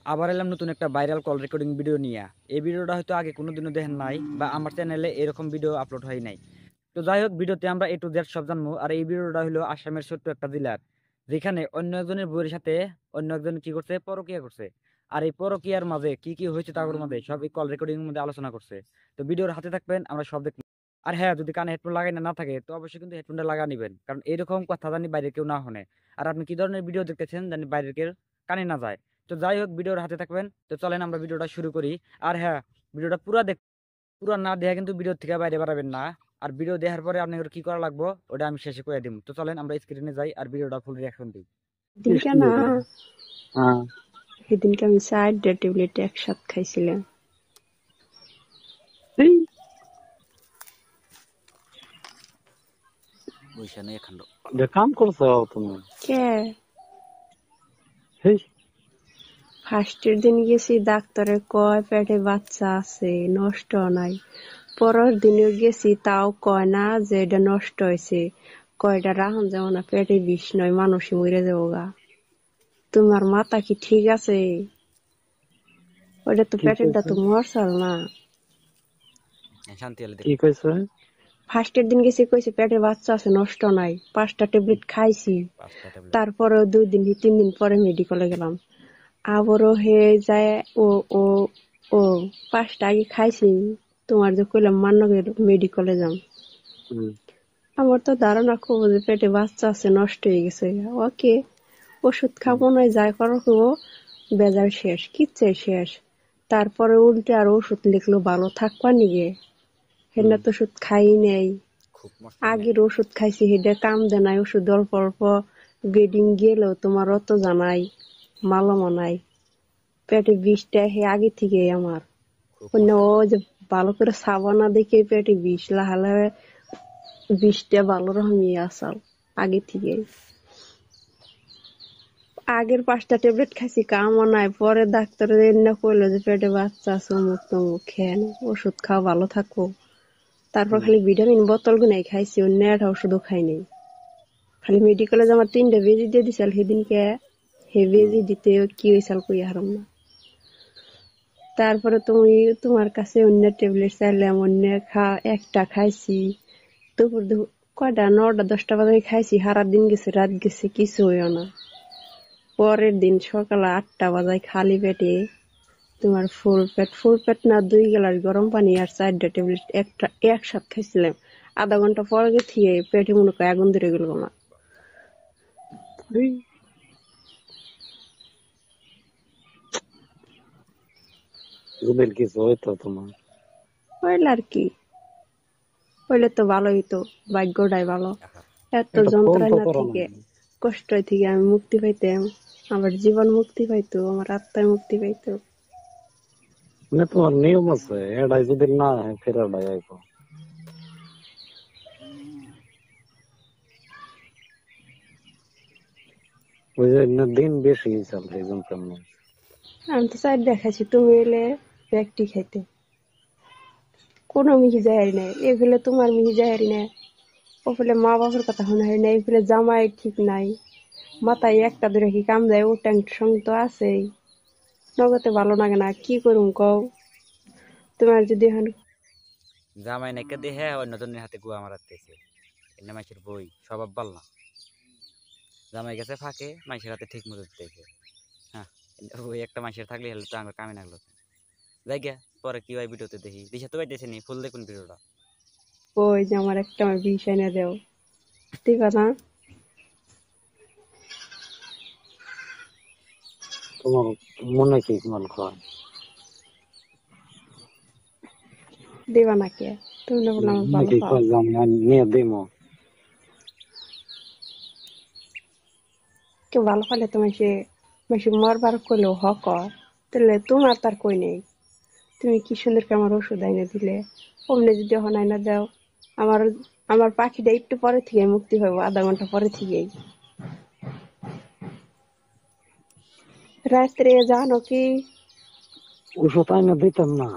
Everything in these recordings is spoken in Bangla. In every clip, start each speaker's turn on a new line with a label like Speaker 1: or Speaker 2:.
Speaker 1: আবার এলাম নতুন একটা ভাইরাল কল রেকর্ডিং ভিডিও নিয়ে। এই ভিডিওটা হয়তো আগে কোনোদিনও দেখেন নাই বা আমার চ্যানেলে এরকম ভিডিও আপলোড হয় নাই। তো যাই হোক, ভিডিওতে আমরা A to Z সব জানবো। আর এই ভিডিওটা হলো আসামের ছোট্ট একটা জেলার, যেখানে অন্য একজনের বউয়ের সাথে অন্য একজন কি করছে, পরকিয়া করছে। আর এই পরকিয়ার মাঝে কি কি হয়েছে তার মাঝে সব এই কল রেকর্ডিং এর মধ্যে আলোচনা করছে। তো ভিডিওর হাতে থাকবেন, আমরা সব দেখবো। আর হ্যাঁ, যদি কানে হেডফোন লাগাই না থাকে তো অবশ্যই কিন্তু হেডফোনটা লাগা নিবেন, কারণ এরকম কথা জানি বাইরে কেউ না শুনে। আর আপনি কি ধরনের ভিডিও দেখতেছেন জানি বাইরের কেউ কানে না যায়। তো যাই হোক, ভিডিওর হাতে থাকবেন। তো চলেন আমরা ভিডিওটা শুরু করি। আর হ্যাঁ, ভিডিওটা পুরো না দেখা কিন্তু ভিডিও থেকে বাইরে বাড়াবেন না। আর ভিডিও দেখার পরে আপনাদের কি করা লাগবে ওটা আমি শেষে করে দিব। তো চলেন আমরা স্ক্রিনে যাই আর ভিডিওটা ফুল রিঅ্যাকশন দিই।
Speaker 2: দিনকে না সেদিনকে আমি 4টা ট্যাবলেট একসাথে খাইছিলাম।
Speaker 1: বৈশা নেই এখান
Speaker 3: কাম করছো তুমি?
Speaker 2: কে ফার্স্টের দিন গেছি, ডাক্তারে কয় পেটে বাচ্চা আছে, নষ্ট নাই। পরের দিনে গেছি, তাও কয় না যে এটা নষ্ট হয়েছে, কয়টা রাখুন যাবো না, পেটে বিষ নয়, মানুষই মরে যাবো গা। তোমার মাথা কি ঠিক আছে? ওটা তো পেটেরটা তো মরসাল না।
Speaker 1: শান্তি হলে
Speaker 3: কি কইছে?
Speaker 2: ফার্স্টের দিন গেছি, কইছে পেটে বাচ্চা আছে, নষ্ট নাই। 5টা ট্যাবলেট খাইছি।
Speaker 1: 5টা ট্যাবলেট।
Speaker 2: তারপরে 2 দিন 3 দিন পরে মেডিকেলে গেলাম। আবারও হয়ে যায়। ও ও ও 5টা আগে খাইছি, তোমার যে কইলাম মান্নগের মেডিকেলে যাম। আমার তো ধারণা খুব যে পেটে বাচ্চা আছে, নষ্ট হয়ে গেছে। ওকে, ওষুধ খাবো নয়, যাই করো খাবো, বেজার শেষ, কিচ্ছে শেষ। তারপরে উল্টে আর ওষুধ লিখলো ভালো থাকবা নিগে। হেনা তো ওষুধ খাই নেই।
Speaker 1: খুব মস্ত
Speaker 2: আগের ওষুধ খাইছি, হেডে কাম দেয় নাই। ওষুধ অল্প অল্প ব্লিডিং গেলেও তোমার অত জানাই মালমো নাই। পেটে বিষটা হে আগে থেকে আমার। ও যে ভালো করে সাবা না দেখে পেটে বিষ লাহালে, বিষটা ভালো রকমই আসাল আগে থেকে। আগের 5টা ট্যাবলেট খাইছি, কামও নাই। পরে ডাক্তারের এনে কইলো যে পেটে বাচ্চা আছে, অমুক তমুক, খেন ওষুধ খাও, ভালো থাকো। তারপর খালি ভিটামিন বোতল গুনাই খাইছি, অন্য একটা ওষুধও খাই নাই। খালি মেডিকেলে আমার 3টা বেজি দিয়ে দিছিল সেদিনকে। হে বেজি দিতে কি হয়েছিল কই হারম না। তারপরে তুমি তোমার কাছে অন্য ট্যাবলেট চাইলাম, অন্য একটা খাইছি। দুপুর কয়টা 9টা 10টা বাজে খাইছি। সারা দিন গেছে, রাত গেছে, কিছু হইও না। পরের দিন সকালে 8টা বাজায় খালি পেটে তোমার ফুল পেট না 2 গ্লাস গরম পানি আর 4টা ট্যাবলেট একটা একসাথে খাইছিলাম। আধা ঘন্টা পরে গিয়ে পেটে মনে করে আগুন ধরে গেল না।
Speaker 3: কিছু হইতো তোমার?
Speaker 2: হইলে আর কি, হইলে তো ভালোই হইতো, ভাগ্যটাই ভালো। এত যন্ত্রণা থেকে, কষ্ট থেকে আমি মুক্তি পাইতাম, আমার জীবন মুক্তি পাইতো, আমার আত্মায় মুক্তি পাইতো।
Speaker 3: মানে তোমার নিয়ম আছে, এটাই যদি না হয় ফের এটাই আইব। ওই যে দিন বেশি চলছে এই জন্য।
Speaker 2: আমি তো 4টা খাইছি, তুমি এলে একটি খাইতে। কোনো মিহি যাহারি নাই, এগুলো তোমার মিহি যাহারি নাই। ওগুলো মা বাবার কথা শোনা হয় না, এগুলো জামাই ঠিক নাই, মাথায় একটা ধরে কি কাম দেয়, ও টেনশন তো আছেই। নগদে ভালো লাগে না, কি করুম কও। তোমার যদি এখন
Speaker 1: জামাই নাকি দেখে অন্যজনের হাতে গুয়া মারাতেছে। এনে মাইসের বই স্বভাব ভাল না। জামাই গেছে ফাঁকে, মাইসের হাতে ঠিক মতো দেখে। হ্যাঁ, ওই একটা মাইসের থাকলে হলে তো আমার কামে লাগলো। যাই গিয়া, পরে কি হয় ভিডিওতে দেখি। দিশা তো পাইতেছে নি, ফুল দেখুন ভিডিওটা।
Speaker 2: ওই যে আমার একটা আমার বিষ এনে দেও, দিবা না?
Speaker 3: তোমার মনে কি মন হয়?
Speaker 2: দিবা না কে? তুমি না বললাম ভালো পাও।
Speaker 3: নিয়ে দিব।
Speaker 2: কেউ ভালো পালে তোমার সে বেশি মরবার করলেও হক, তাহলে তোমার তার কই নেই। তুমি কি সুন্দর করে আমার ওষুধ আইনে দিলে, অমনি যদি এখন আইনা দাও, আমার আমার পাখিটা একটু পরে থেকে মুক্তি হইব, আধা ঘন্টা পরে থেকেই। রাত্রে জানো কি
Speaker 3: ওষুধ আইনে দিতাম না,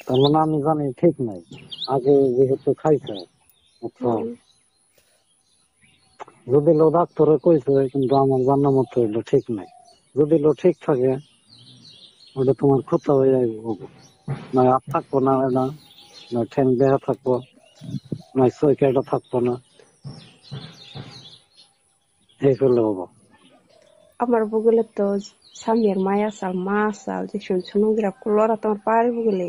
Speaker 3: তার মানে আমি জানি ঠিক নাই। আগে যেহেতু খাইছে, আচ্ছা, যদি লো ডাক্তারে কইছে, কিন্তু আমার জানা মতো এগুলো ঠিক নাই। যদি লো ঠিক থাকে ওটা তোমার ক্ষত হয়ে যাবে, নয় হাত থাকবো না, না নয় ঠ্যাং দেহা থাকবো, নয় চৈকাটা থাকবো না, এই করলে হবো।
Speaker 2: আমার বগলে তো স্বামীর মায়া আসাল মা আসাল যে সোনোগ্রাফ করলো ওরা তোমার পায়ের বগলে,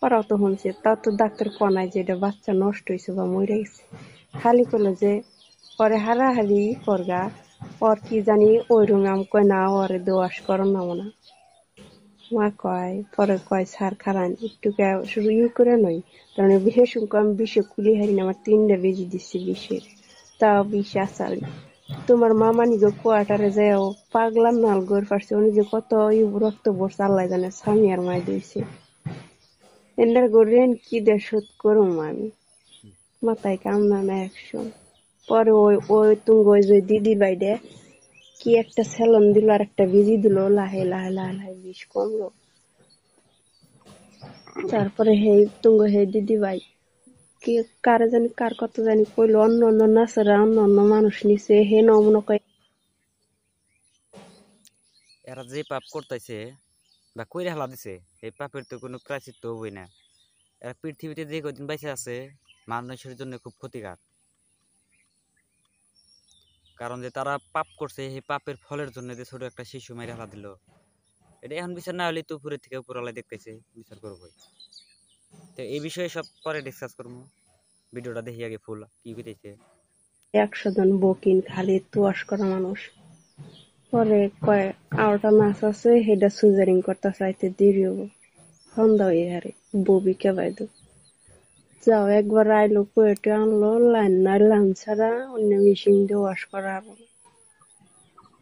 Speaker 2: ওরাও তো শুনছে, তাও তো ডাক্তার কনায় যে এটা বাচ্চা নষ্ট হয়েছে বা মরে গেছে, খালি করলো যে পরে হারাহারি করগা, ওর কি জানি ওই রুমে আমি কই না ওরে দোয়াশ করো না মনে, মা কয় পরে কয় স্যার খারান একটু শুধু করে নই, কারণ বিশেষ আমি বিষে খুলি হারি না, আমার 3টা বেজি দিচ্ছি বিষে, তাও বিষ আসাল। তোমার মামা নিজে কোয়ার্টারে যায় পাগলাম নাল গোর পারছে, উনি যে কত রক্ত পড়ছে আল্লাহ জানে, স্বামী আর মায় দিয়েছে এন্ডার গোরেন কি দিয়ে শোধ করুম আমি, মাথায় কামনা না একশন। পরে ওই ওই তুমি ওই যে দিদি বাইডে কি একটা স্যালন দিল আর একটা বিজি দিল, লাহে লাহে লাহে লাহে বিষ কমলো। তারপরে হে তুমি হে দিদি ভাই কি কারে জানি কার কত জানি কইলো, অন্য অন্য নাচেরা অন্য অন্য মানুষ নিছে, হে নমুনা কয়
Speaker 1: এরা যে পাপ করতেছে বা কইরা হেলা দিছে, এই পাপের তো কোনো প্রায়শ্চিত্ত হবই না। এরা পৃথিবীতে যে কদিন বেঁচে আছে মানুষের জন্য খুব ক্ষতিকার, কারণ যে তারা পাপ করছে এই পাপের ফলের জন্য যে ছোট একটা শিশু মাইরা হেলা দিল, এটা এখন বিচার না হলে তো উপরের থেকে উপরওয়ালা দেখতেছে, বিচার করবোই। তো এই বিষয়ে সব পরে ডিসকাস করবো, ভিডিওটা দেখি আগে ফুল কি হইতেছে।
Speaker 2: 100 জন বকিন খালি তুয়াশ করা মানুষ। পরে কয় আরটা নাচ আছে সেটা সুজারিং করতে চাইতে দেরি হবো, সন্ধ্যা হয়ে হারে ববি কে বাইদো যাও একবার আইলো কুয়েটে আনলো লাইন নাই লাইন ছাড়া অন্য মেশিন দিয়ে ওয়াশ করা আরো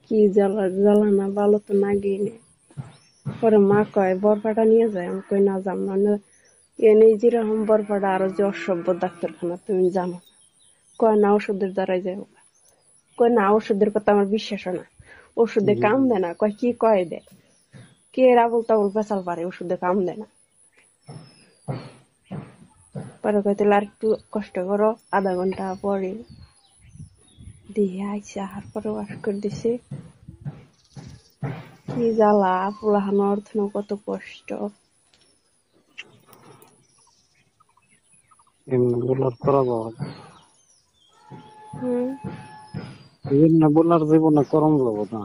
Speaker 2: কি জ্বালা জ্বালানা ভালো তো না গিয়ে। পরে মা কয় বরপাটা নিয়ে যায়, আমি কই না যাম না, এনে যেরকম বরপাটা আরো যে অসভ্য ডাক্তারখানা তুমি জানো, কয় না ওষুধের দ্বারাই যাবো, কয় না ওষুধের কথা আমার বিশ্বাস হয় না, ওষুধে কাম দেয় না, কয় কি কয় দেয় কে আবুল তাবুল পেঁচাল পারে, ওষুধে কাম দেয় না। পরে কয় তাহলে আর একটু কষ্ট করো, আধা ঘন্টা পরে দিয়ে আইসে আহার পরে ওয়াশ করে দিছে, কি জ্বালা পোলাহানো অর্থ কত কষ্ট।
Speaker 3: এমনি বোলার করা যাবে,
Speaker 2: হম
Speaker 3: এমনি বোলার জীবনে করম যাবো না।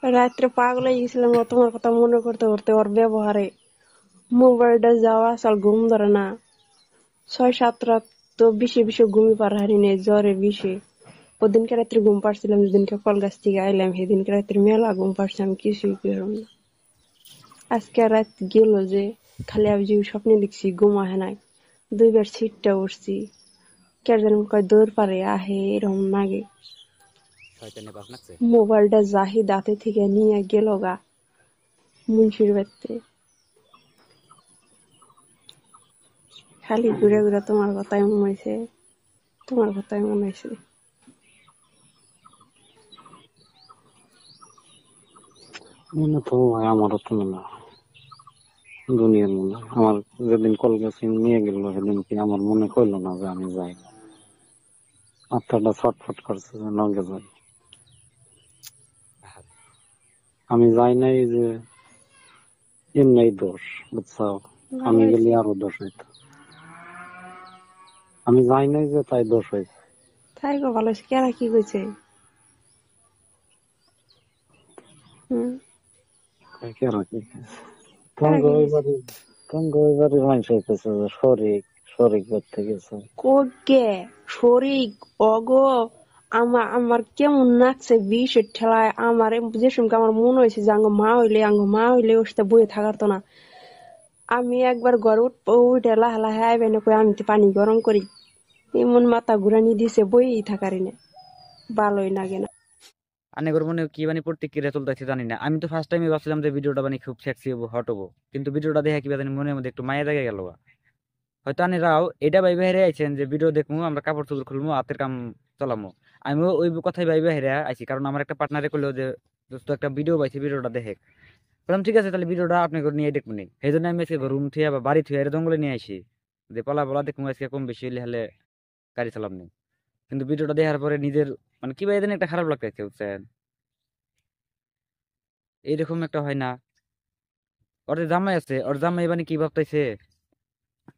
Speaker 2: রাত্রে পাগল হয়ে গেছিলাম তোমার কথা মনে করতে করতে, ওর ব্যবহারে মোবাইলটা যাওয়া আসাল ঘুম ধরে না, 6-7 রাত তো বিষে বিষে ঘুমি পার হারি নেই, জ্বরে বিষে। ওদিনকে রাত্রে ঘুম পাড়ছিলাম, যেদিনকে কল গাছ থেকে আইলাম সেদিনকে রাত্রে মেলা ঘুম পাড়ছি, আমি কিছুই করলাম না। আজকে রাত গেল যে খালি আমি যে স্বপ্নে দেখছি ঘুম আহে নাই, 2বার ছিটটা উঠছি, কে যেন কয় দৌড় পারে আহে এরকম নাগে।
Speaker 1: শয়তানে বাস নাকছে।
Speaker 2: মোবাইলটা জাহি দাঁতে থেকে নিয়ে গেল গা মুন্সির বাড়িতে, খালি ঘুরে ঘুরে তোমার কথাই মনে হয়েছে, তোমার কথাই মনে হয়েছে।
Speaker 3: মনে তো হয়, আমারও তো মনে হয় দুনিয়ার মনে হয়। আমার যেদিন কলকাতা নিয়ে গেল সেদিন কি আমার মনে করলো না যে আমি যাই, মাথাটা ছটফট করছে যে নগে যাই। আমি যাই নাই যে এমনি দোষ, বুঝছো,
Speaker 2: ভালো
Speaker 3: আমি গেলে
Speaker 2: হয়েছে,
Speaker 3: আরো দোষ হইতো, আমি যাই নাই যে তাই দোষ হয়েছে।
Speaker 2: তাই গো ভালো হয়েছে, কেরা কি কইছে? হম
Speaker 3: কেন কি
Speaker 2: কেরা
Speaker 3: তঙ্গ
Speaker 2: কি
Speaker 3: ওই
Speaker 2: কইছে?
Speaker 3: বাড়ি, তঙ্গ ওই বাড়ির মানুষ হইতেছে যে শরিক শরিক করতে গেছে।
Speaker 2: কোকে শরিক অগো, আমার আমার কেমন নাচছে বিষের ঠেলায়, আমার যে সঙ্গে আমার মনে হয়েছে যে আঙ্গ মা হইলে ওর সাথে বয়ে থাকার না। আমি একবার ঘরে উঠে লাহে লাহে আইবে না কই আমি তো পানি গরম করি, এমন মাথা ঘুরানি দিছে বইই থাকারি না, ভালোই লাগে না।
Speaker 1: আনেগর মনে কি মানে প্রতিক্রিয়া চলতেছে জানি না। আমি তো ফার্স্ট টাইমে ভাবছিলাম যে ভিডিওটা মানে খুব সেক্সি হবো, হট হবো, কিন্তু ভিডিওটা দেখে কি জানি মনের মধ্যে একটু মায়া জায়গা গেল। হয়তো আনেরাও এটা ভাই বাইরে আইছেন যে ভিডিও দেখবো আমরা কাপড় চোপড় খুলবো হাতের কাম চালামো, আমিও ওই কথাই ভাই বাইরে আইছি, কারণ আমার একটা পার্টনারে করলো যে দোস্ত একটা ভিডিও পাইছি, ভিডিওটা দেখে। বললাম ঠিক আছে তাহলে ভিডিওটা আপনি করে নিয়ে দেখবো নি, সেই জন্য আমি আজকে রুম থুয়া বা বাড়ি থুয়া জঙ্গলে নিয়ে আসি যে পলা পলা দেখবো আজকে কম বেশি হলে হলে গাড়ি চালাম নি। কিন্তু ভিডিওটা দেখার পরে নিজের মানে কি ভাই একটা খারাপ লাগতেছে বুঝছেন, এইরকম একটা হয় না ওর যে জামাই আছে, ওর জামাই মানে কি ভাবতেছে,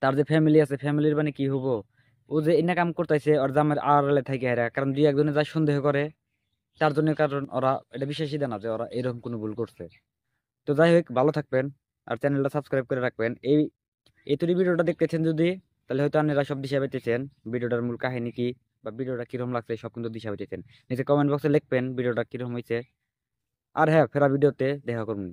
Speaker 1: তার যে ফ্যামিলি আছে, ফ্যামিলির মানে কি হবো, ও যে ইনা কাম করতেছে ওর জামাইয়ের আড়ালে থাকে হেরা, কারণ দুই একজনে যা সন্দেহ করে, তার জন্য, কারণ ওরা এটা বিশ্বাসই দেয় না যে ওরা এরকম কোনো ভুল করছে। তো যাই হোক, ভালো থাকবেন আর চ্যানেলটা সাবস্ক্রাইব করে রাখবেন। এই তৈরি ভিডিওটা দেখতেছেন যদি, তাহলে হয়তো আপনারা সব দিশা পেতেছেন ভিডিওটার মূল কাহিনী কি বা ভিডিওটা কিরকম লাগছে, সব কিন্তু দিশা পেতেছেন। নিচে কমেন্ট বক্সে লিখবেন ভিডিওটা কিরকম হয়েছে। আর হ্যাঁ, ফেরা ভিডিওতে দেখা করুন।